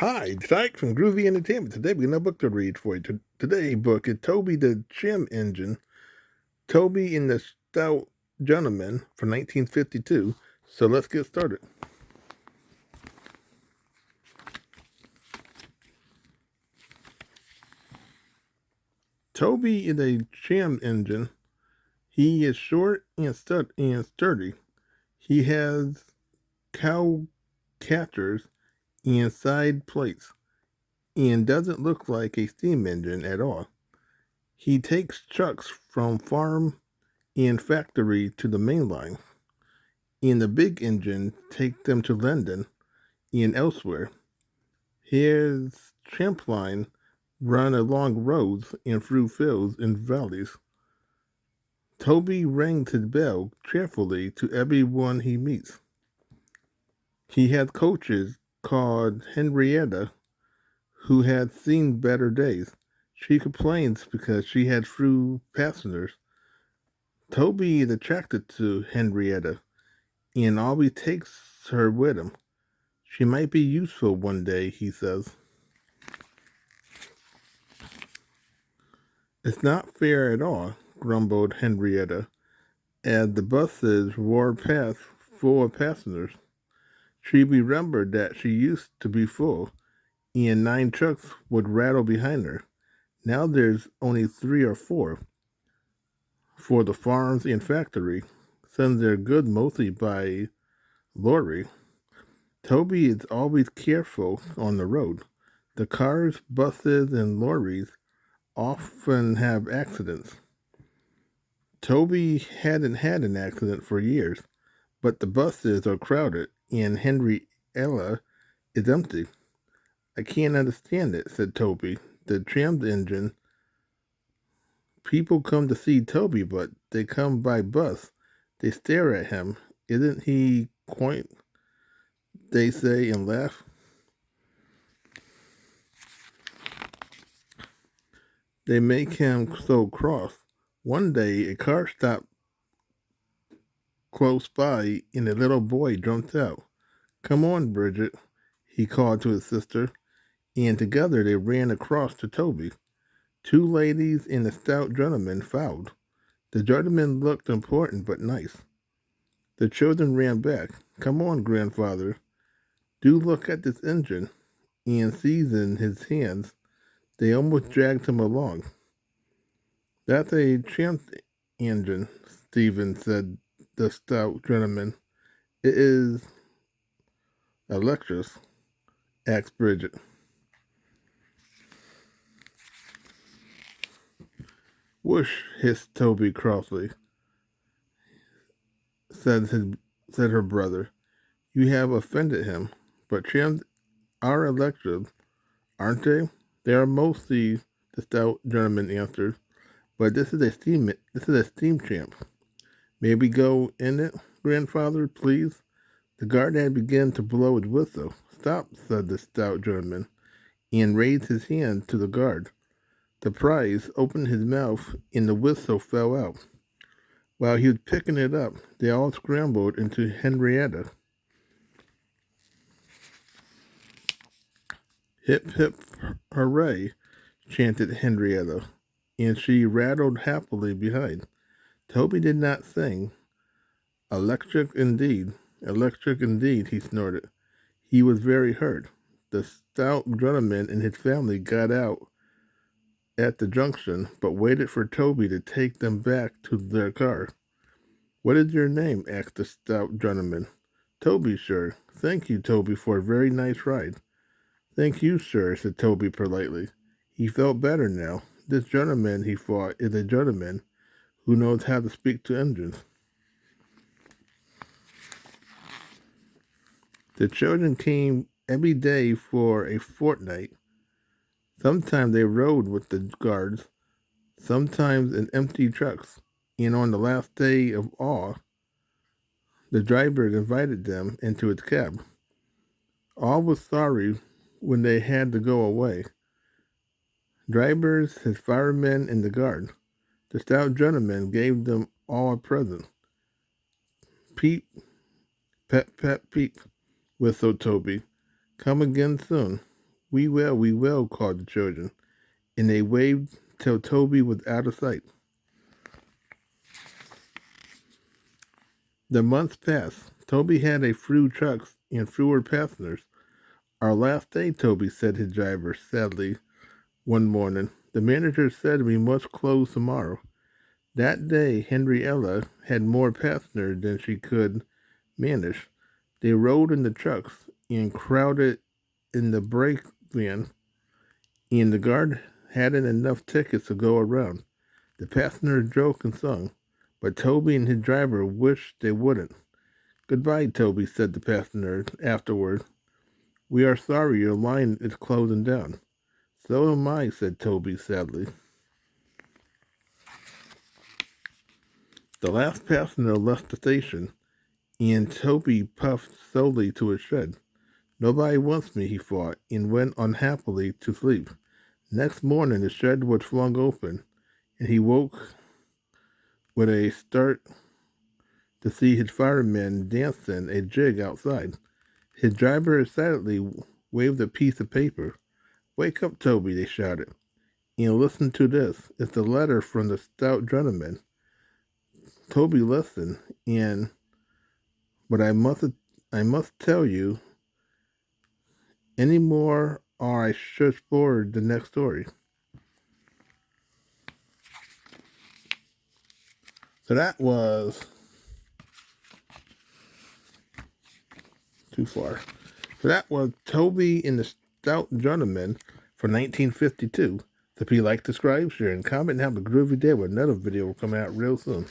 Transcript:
Hi, it's Ike from Groovy Entertainment. Today we got a book to read for you. Today's book is Toby the Tram Engine, Toby and the Stout Gentleman from 1952. So let's get started. Toby is a tram engine. He is short and sturdy. He has cow catchers and side plates and doesn't look like a steam engine at all. He takes trucks from farm and factory to the main line, and the big engine take them to London and elsewhere. His tramp line run along roads and through fields and valleys. Toby rings his bell cheerfully to everyone he meets. He has coaches called Henrietta who had seen better days. She complains because she had few passengers. Toby is attracted to Henrietta and always takes her with him. She might be useful one day, he says. It's not fair at all, grumbled Henrietta, as the buses roared past full of passengers. She remembered that she used to be full, and 9 trucks would rattle behind her. Now there's only 3 or 4 for the farms and factory, since they're good mostly by lorry. Toby is always careful on the road. The cars, buses, and lorries often have accidents. Toby hadn't had an accident for years, but the buses are crowded and Henrietta is empty. I can't understand it, said Toby. The tram engine. People come to see Toby, but they come by bus. They stare at him. Isn't he quaint? They say and laugh. They make him so cross. One day, a car stopped close by, and a little boy jumped out. Come on, Bridget, he called to his sister, and together they ran across to Toby. 2 ladies and a stout gentleman followed. The gentleman looked important but nice. The children ran back. Come on, grandfather. Do look at this engine. And seizing his hands, they almost dragged him along. That's a tramp engine, Stephen, said the stout gentleman. It is electric, asked Bridget. Whoosh, hissed Toby crossly, said his said her brother. You have offended him, but trams are electric, aren't they? They are mostly, the stout gentleman answered. But this is a steam tramp. May we go in it, grandfather, please? The guard had begun to blow his whistle. Stop, said the stout gentleman, and raised his hand to the guard. The prize opened his mouth, and the whistle fell out. While he was picking it up, they all scrambled into Henrietta. Hip, hip, hooray, chanted Henrietta, and she rattled happily behind. Toby did not sing. Electric indeed, he snorted. He was very hurt. The stout gentleman and his family got out at the junction, but waited for Toby to take them back to their car. What is your name? Asked the stout gentleman. Toby, sir. Thank you, Toby, for a very nice ride. Thank you, sir, said Toby politely. He felt better now. This gentleman, he thought, is a gentleman who knows how to speak to engines. The children came every day for a fortnight. Sometimes they rode with the guards, sometimes in empty trucks, and on the last day of all, the driver invited them into his cab. All was sorry when they had to go away. Drivers, his firemen, and the guard. The stout gentleman gave them all a present. Peep, pep, pep, peep, whistled Toby. Come again soon. we will, called the children, and they waved till Toby was out of sight. The months passed. Toby had a few trucks and fewer passengers. Our last day, Toby, said his driver sadly one morning. The manager said we must close tomorrow. That day, Henrietta had more passengers than she could manage. They rode in the trucks and crowded in the brake van, and the guard hadn't enough tickets to go around. The passengers joked and sung, but Toby and his driver wished they wouldn't. Goodbye, Toby, said the passenger afterward. We are sorry your line is closing down. So am I, said Toby sadly. The last passenger left the station, and Toby puffed slowly to his shed. Nobody wants me, he thought, and went unhappily to sleep. Next morning the shed was flung open, and he woke with a start to see his firemen dancing a jig outside. His driver excitedly waved a piece of paper. Wake up, Toby, they shouted, and listen to this. It's a letter from the stout gentleman. Toby listened, but I must tell you any more, or I should spoil the next story. So that was too far. So that was Toby and the Stout Gentleman from 1952. So if you like, subscribe, share, and comment, and have a groovy day with another video coming out real soon.